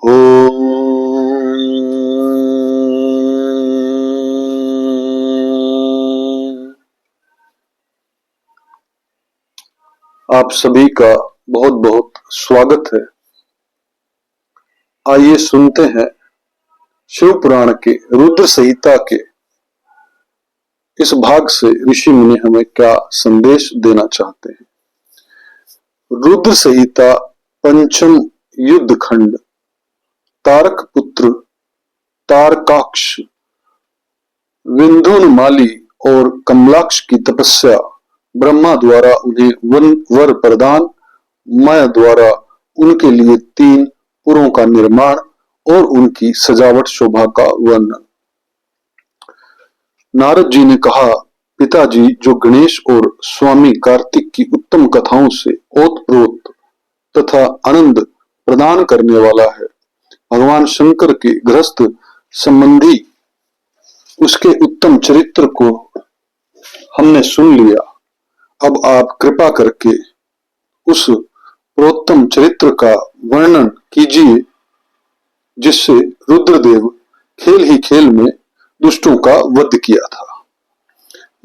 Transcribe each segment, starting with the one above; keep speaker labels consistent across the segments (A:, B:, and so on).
A: आप सभी का बहुत बहुत स्वागत है। आइए सुनते हैं शिव पुराण के रुद्र संहिता के इस भाग से ऋषि मुनि हमें क्या संदेश देना चाहते हैं। रुद्र संहिता पंचम युद्ध खंड। तारक पुत्र तारकाक्ष विंध्योन्माली और कमलाक्ष की तपस्या, ब्रह्मा द्वारा उन्हें वर प्रदान, माया द्वारा उनके लिए 3 पुरों का निर्माण और उनकी सजावट शोभा का वर्णन। नारद जी ने कहा, पिताजी जो गणेश और स्वामी कार्तिक की उत्तम कथाओं से ओतप्रोत तथा आनंद प्रदान करने वाला है, भगवान शंकर के गृहस्थ संबंधी उसके उत्तम चरित्र को हमने सुन लिया। अब आप कृपा करके उस प्रोत्तम चरित्र का वर्णन कीजिए जिससे रुद्रदेव खेल ही खेल में दुष्टों का वध किया था।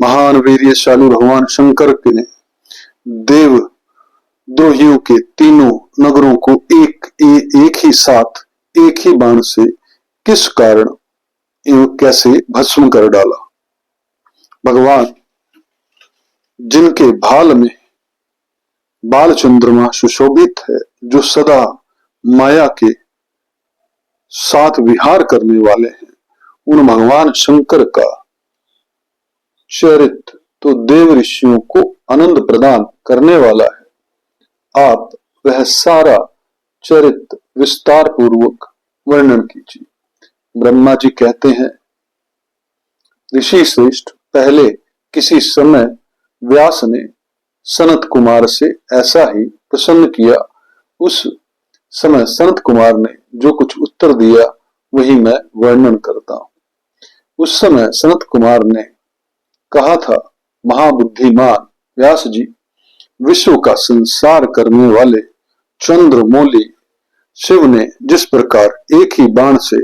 A: महान वीर्यशाली भगवान शंकर ने देव द्रोहियों के तीनों नगरों को एक ही साथ एक ही बाण से किस कारण एवं कैसे भस्म कर डाला। भगवान जिनके भाल में बाल चंद्रमा सुशोभित है, जो सदा माया के साथ विहार करने वाले हैं, उन भगवान शंकर का चरित्र तो देव ऋषियों को आनंद प्रदान करने वाला है। आप वह सारा चरित्र विस्तार पूर्वक वर्णन कीजिए। ब्रह्मा जी कहते हैं, ऋषि श्रेष्ठ, पहले किसी समय व्यास ने सनत कुमार से ऐसा ही प्रश्न किया। उस समय सनत कुमार ने जो कुछ उत्तर दिया वही मैं वर्णन करता हूं। उस समय सनत कुमार ने कहा था, महाबुद्धिमान व्यास जी, विश्व का संसार करने वाले चंद्रमौली शिव ने जिस प्रकार एक ही बाण से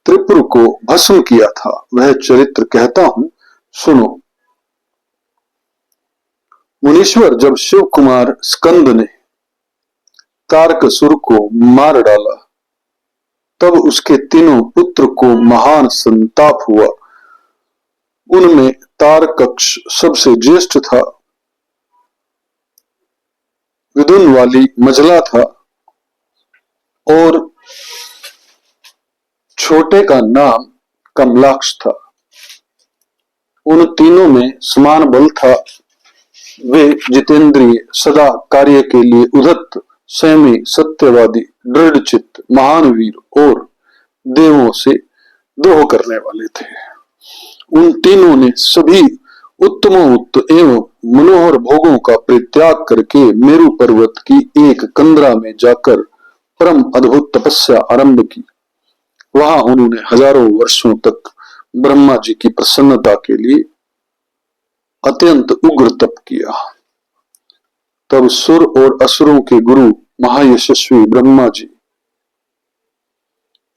A: त्रिपुर को भस्म किया था, वह चरित्र कहता हूं, सुनो। मुनीश्वर, जब शिव कुमार स्कंद ने तारकासुर को मार डाला, तब उसके तीनों पुत्र को महान संताप हुआ। उनमें तारकाक्ष सबसे ज्येष्ठ था, विंध्योन्माली मझला था और छोटे का नाम कमलाक्ष था। उन तीनों में समान बल था। वे जितेंद्रिय, सदा कार्य के लिए उद्यत, संयमी, सत्यवादी, दृढ़चित्त, महान वीर और देवों से द्रोह करने वाले थे। उन तीनों ने सभी उत्तमोत्त एवं मनोहर भोगों का परित्याग करके मेरु पर्वत की एक कंदरा में जाकर परम अद्भुत तपस्या आरंभ की। वहां उन्होंने हजारों वर्षों तक ब्रह्मा जी की प्रसन्नता के लिए अत्यंत उग्र तप किया। तब सुर और असुरों के गुरु महायशस्वी ब्रह्मा जी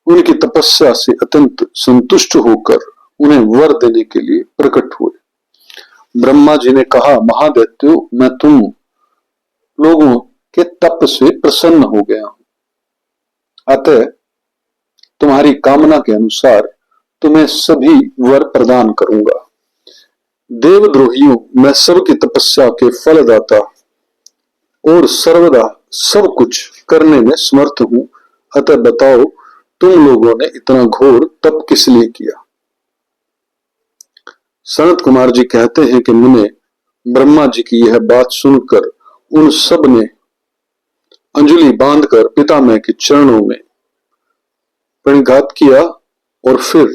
A: उनकी तपस्या से अत्यंत संतुष्ट होकर उन्हें वर देने के लिए प्रकट हुए। ब्रह्मा जी ने कहा, महादैत्यो, मैं तुम लोगों के तप से प्रसन्न हो गया हूं, अतः तुम्हारी कामना के अनुसार तुम्हें सभी वर प्रदान करूंगा। देवद्रोहियों, मैं सबकी तपस्या के फलदाता और सर्वदा सब कुछ करने में समर्थ हूं, अतः बताओ तुम लोगों ने इतना घोर तप किस लिए किया। सनत कुमार जी कहते हैं कि मुने, ब्रह्मा जी की यह बात सुनकर उन सब ने अंजलि बांधकर पितामह के चरणों में प्रणिघात किया और फिर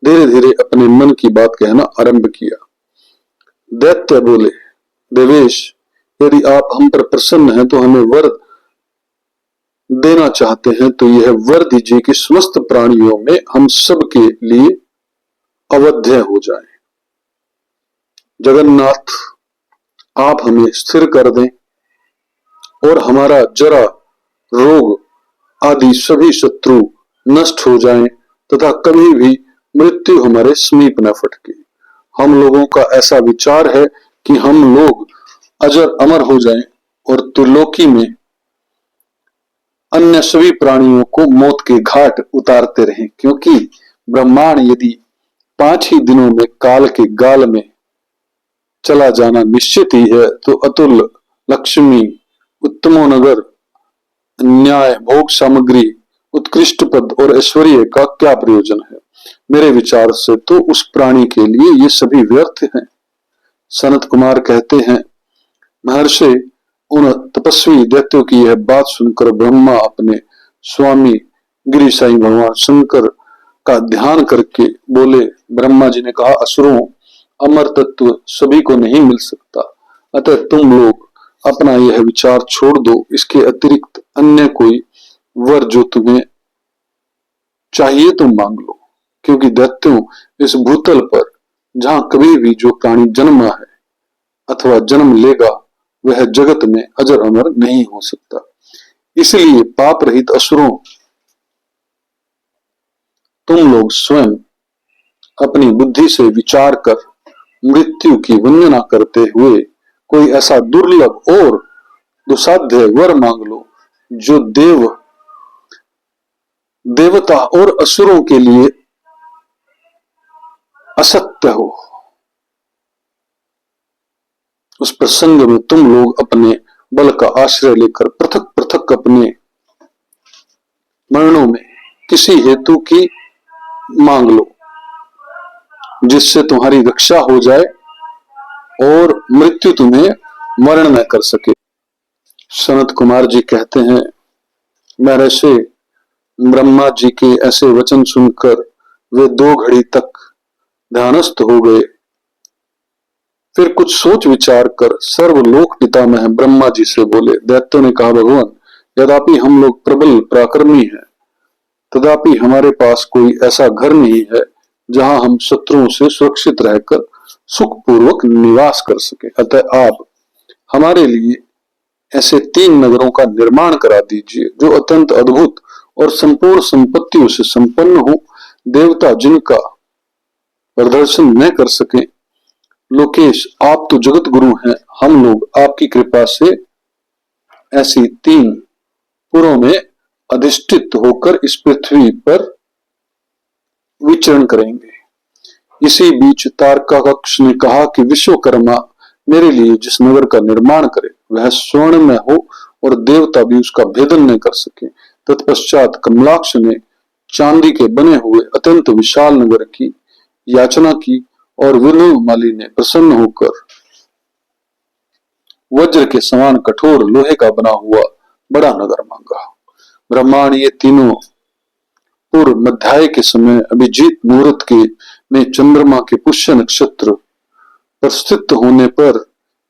A: धीरे धीरे अपने मन की बात कहना आरंभ किया। दैत्य बोले, देवेश, यदि आप हम पर प्रसन्न हैं तो हमें वर देना चाहते हैं तो यह वर दीजिए कि समस्त प्राणियों में हम सब के लिए अवध्य हो जाए। जगन्नाथ, आप हमें स्थिर कर दें और हमारा जरा, रोग आदि सभी शत्रु नष्ट हो जाएं तथा कभी भी मृत्यु हमारे समीप न फटके। हम लोगों का ऐसा विचार है कि हम लोग अजर अमर हो जाएं और त्रिलोकी में अन्य सभी प्राणियों को मौत के घाट उतारते रहें, क्योंकि ब्रह्मांड यदि 5 ही दिनों में काल के गाल में चला जाना निश्चित ही है, तो अतुल लक्ष्मी, उत्तमोनगर, न्याय, भोग सामग्री, उत्कृष्ट पद और ऐश्वर्य का क्या प्रयोजन है। मेरे विचार से तो उस प्राणी के लिए ये सभी व्यर्थ हैं। सनत कुमार कहते हैं, महर्षि, उन तपस्वी दैत्यों की यह बात सुनकर ब्रह्मा अपने स्वामी गिरिसाई भगवान शंकर का ध्यान करके बोले। ब्रह्मा जी ने कहा, असुरों, अमर तत्व सभी को नहीं मिल सकता, अतः तुम लोग अपना यह विचार छोड़ दो। इसके अतिरिक्त अन्य कोई वर जो तुम्हें चाहिए तुम मांग लो, क्योंकि दैत्यों, इस भूतल पर जहां कभी भी जो प्राणी जन्मा है अथवा जन्म लेगा, वह जगत में अजर अमर नहीं हो सकता। इसलिए पाप रहित असुरों, तुम लोग स्वयं अपनी बुद्धि से विचार कर मृत्यु की वंदना करते हुए कोई ऐसा दुर्लभ और दुसाध्य वर मांग लो जो देवता और असुरों के लिए असत्य हो। उस प्रसंग में तुम लोग अपने बल का आश्रय लेकर पृथक पृथक अपने मरणों में किसी हेतु की मांग लो, जिससे तुम्हारी रक्षा हो जाए और मृत्यु तुम्हें मरण न कर सके। सनत कुमार जी कहते हैं, महर्षि, ब्रह्मा जी के ऐसे वचन सुनकर वे 2 घड़ी तक ध्यानस्थ हो गए। फिर कुछ सोच विचार कर सर्वलोक पितामह ब्रह्मा जी से बोले। दैत्यों ने कहा, भगवान, यद्यपि हम लोग प्रबल पराक्रमी हैं, तथापि हमारे पास कोई ऐसा घर नहीं है जहां हम शत्रुओं से सुरक्षित रहकर सुखपूर्वक निवास कर सके। अतः आप हमारे लिए ऐसे 3 नगरों का निर्माण करा दीजिए जो अत्यंत अद्भुत और संपूर्ण संपत्तियों से संपन्न हो, देवता जिनका प्रदर्शन न कर सके। लोकेश, आप तो जगत गुरु हैं, हम लोग आपकी कृपा से ऐसी 3 पुरों में अधिष्ठित होकर इस पृथ्वी पर विचरण करेंगे। इसी बीच तारकाक्ष ने कहा कि विश्वकर्मा मेरे लिए जिस नगर का निर्माण करे वह स्वर्ण में हो और देवता भी उसका भेदन न कर सके। तत्पश्चात कमलाक्ष ने चांदी के बने हुए अत्यंत विशाल नगर की याचना की और विनोमाली ने प्रसन्न होकर वज्र के समान कठोर लोहे का बना हुआ बड़ा नगर मांगा। ब्रह्मांड ये तीनों पूर्व मध्याय के समय अभिजीत मुहूर्त के में चंद्रमा के पुष्य नक्षत्र पर स्थित होने पर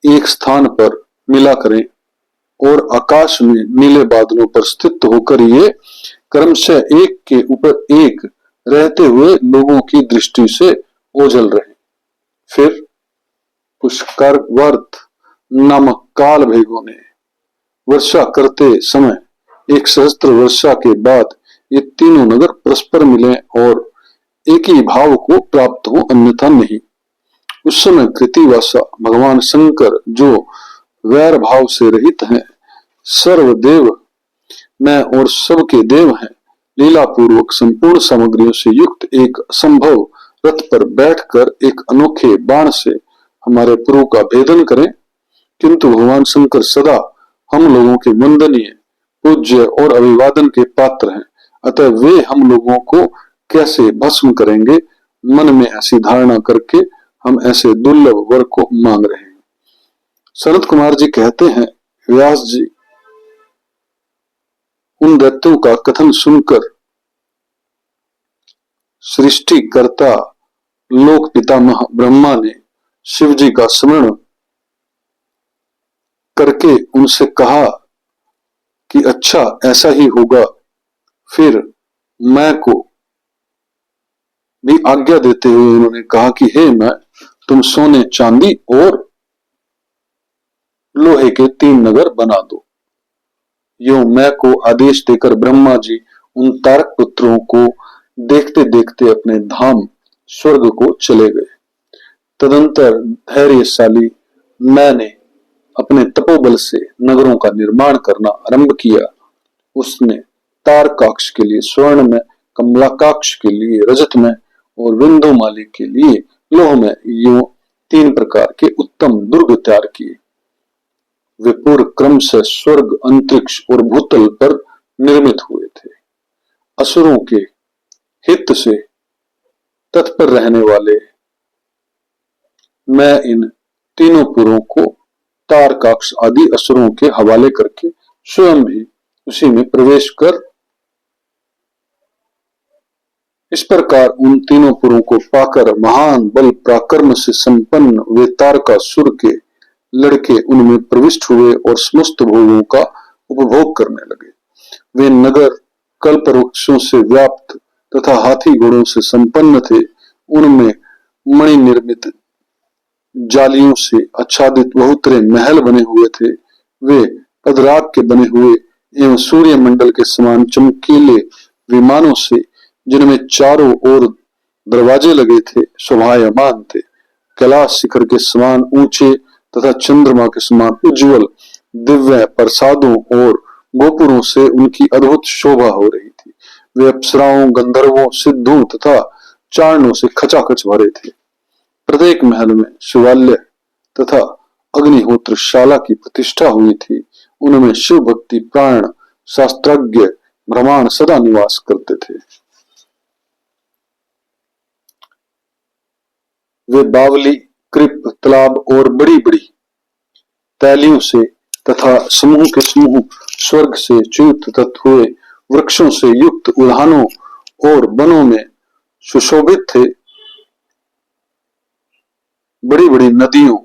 A: एक स्थान पर मिला करें और आकाश में नीले बादलों पर स्थित होकर ये क्रमशः एक के ऊपर एक रहते हुए लोगों की दृष्टि से ओझल रहे। फिर पुष्करवर्त नामक काल भेगों ने वर्षा करते समय 1 सहस्त्र वर्षा के बाद ये तीनों नगर परस्पर मिले और एक ही भाव को प्राप्त हो, अन्यथा नहीं। उस समय कृतिवासा भगवान शंकर जो वैर भाव से रहित हैं, सर्वदेव मैं और सबके देव हैं, लीला पूर्वक संपूर्ण सामग्रियों से युक्त एक असंभव रथ पर बैठकर एक अनोखे बाण से हमारे पुरों का भेदन करें। किंतु भगवान शंकर सदा हम लोगों के वंदनीय, पूज्य और अभिवादन के पात्र हैं, अतः वे हम लोगों को कैसे भस्म करेंगे, मन में ऐसी धारणा करके हम ऐसे दुर्लभ वर को मांग रहे हैं। सनत कुमार जी कहते हैं, व्यास जी, उन दैत्यों का कथन सुनकर सृष्टिकर्ता लोक पितामह ब्रह्मा ने शिव जी का स्मरण करके उनसे कहा कि अच्छा ऐसा ही होगा। फिर मैं को भी आज्ञा देते हुए उन्होंने कहा कि हे मैं, तुम सोने चांदी और लोहे के 3 नगर बना दो। यूं मैं को आदेश देकर ब्रह्मा जी उन तारक पुत्रों को देखते देखते अपने धाम स्वर्ग को चले गए। तदंतर धैर्यशाली मैंने अपने तपोबल से नगरों का निर्माण करना आरंभ किया। उसने तारकाक्ष के लिए स्वर्ण में, कमलाकाक्ष के लिए रजत में और विंध्योमाली के लिए लोह में यूं 3 प्रकार के उत्तम दुर्ग तैयार किए। वे पूर्व क्रम से स्वर्ग, अंतरिक्ष और भूतल पर निर्मित हुए थे। असुरों के हित से तत्पर रहने वाले मैं इन तीनों पुरों को तारकाक्ष आदि असुरों के हवाले करके स्वयं भी उसी में प्रवेश कर इस प्रकार उन तीनों पुरों को पाकर महान बल पराक्रम से संपन्न वे तारकासुर के लड़के उनमें प्रविष्ट हुए और समस्त भोगों का उपभोग करने लगे। वे नगर कल्प वृक्षों से व्याप्त तथा हाथी घोड़ों से संपन्न थे। उनमें मणि निर्मित जालियों से आच्छादित बहुतरे महल बने हुए थे। वे पदराग के बने हुए एवं सूर्य मंडल के समान चमकीले विमानों से, जिनमें चारों ओर दरवाजे लगे थे, शोभायमान थे। कैलाश शिखर के समान ऊंचे तथा चंद्रमा के समान उज्जवल दिव्य प्रसादों और गोपुरों से उनकी अद्भुत शोभा हो रही थी। वे अप्सराओं, गंधर्वों, सिद्धों तथा चारणों से खचाखच भरे थे। प्रत्येक महल में शिवालय तथा अग्निहोत्रशाला की प्रतिष्ठा हुई थी। उनमें शिव भक्ति प्राण शास्त्रज्ञ ब्राह्मण सदा निवास करते थे। वे बावली, कृप, तालाब और बड़ी बड़ी तैलियों से तथा समूह के समूह स्वर्ग से च्युत हुए वृक्षों से युक्त उद्यानों और वनों में सुशोभित थे। बड़ी बड़ी नदियों,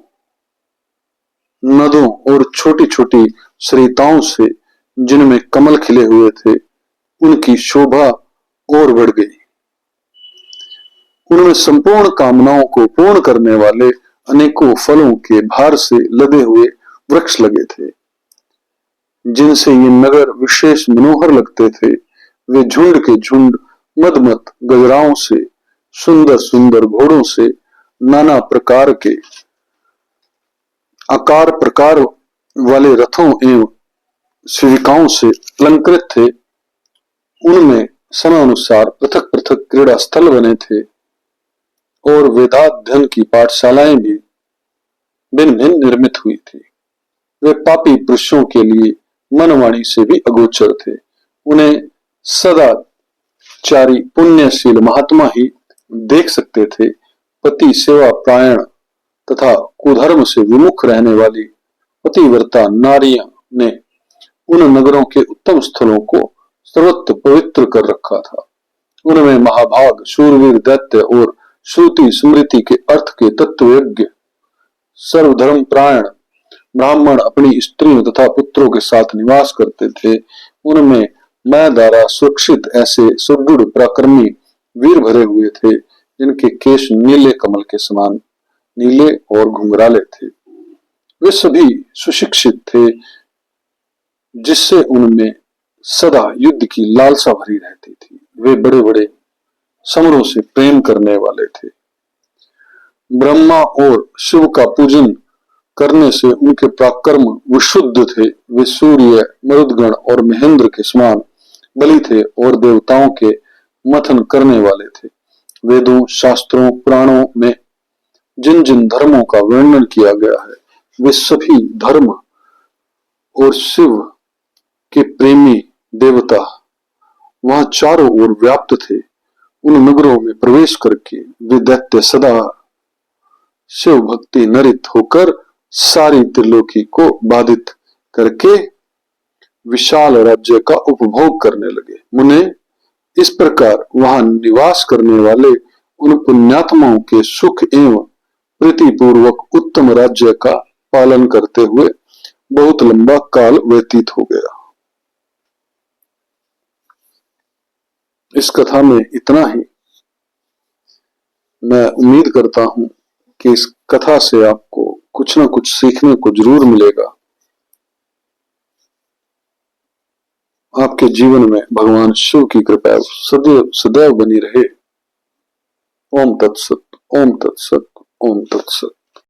A: नदों और छोटी छोटी सरिताओं से, जिनमें कमल खिले हुए थे, उनकी शोभा और बढ़ गई। उनमें संपूर्ण कामनाओं को पूर्ण करने वाले अनेकों फलों के भार से लदे हुए वृक्ष लगे थे, जिनसे ये नगर विशेष मनोहर लगते थे। वे झुंड के झुंड मदमत गजराओं से, सुंदर सुंदर घोड़ों से, नाना प्रकार के आकार प्रकार वाले रथों एवं सेविकाओं से अलंकृत थे। उनमें समानुसार पृथक पृथक क्रीड़ा स्थल बने थे और वेदाध्ययन की पाठशालाएं भी भिन्न भिन्न निर्मित हुई थी। वे पापी पुरुषों के लिए मनवाणी से भी अगोचर थे। उन्हें सदाचारी पुण्यशील महात्मा ही देख सकते थे। पति सेवा प्रायण तथा कुधर्म से विमुख रहने वाली पतिव्रता नारियां ने उन नगरों के उत्तम स्थलों को सर्वत्र पवित्र कर रखा था। उनमें महाभाग, शूरवीर, दैत्य और श्रुति स्मृति के अर्थ के तत्वज्ञ, सर्वधर्म प्रायण ब्राह्मण अपनी स्त्रियों तथा पुत्रों के साथ निवास करते थे। उनमें मैं द्वारा सुरक्षित ऐसे सुदृढ़ पराक्रमी वीर भरे हुए थे, जिनके केश नीले कमल के समान नीले और घुंघराले थे। वे सभी सुशिक्षित थे, जिससे उनमें सदा युद्ध की लालसा भरी रहती थी। वे बड़े बड़े समरों से प्रेम करने वाले थे। ब्रह्मा और शिव का पूजन करने से उनके पराक्रम विशुद्ध थे। वे सूर्य, मरुदगण और महेंद्र के समान बलि थे और देवताओं के मथन करने वाले थे। वेदों, शास्त्रों, पुराणों में जिन जिन धर्मों का वर्णन किया गया है, वे सभी धर्म और शिव के प्रेमी देवता वहां चारों ओर व्याप्त थे। उन नगरों में प्रवेश करके वे दैत्य सदा शिव भक्ति नरित होकर सारी त्रिलोकी को बाधित करके विशाल राज्य का उपभोग करने लगे। मुने, इस प्रकार वहां निवास करने वाले उन पुण्यात्माओं के सुख एवं प्रीतिपूर्वक उत्तम राज्य का पालन करते हुए बहुत लंबा काल व्यतीत हो गया। इस कथा में इतना ही। मैं उम्मीद करता हूं कि इस कथा से आपको कुछ ना कुछ सीखने को जरूर मिलेगा। आपके जीवन में भगवान शिव की कृपा सदैव सदैव बनी रहे। ओम तत्सत, ओम तत्सत, ओम तत्सत।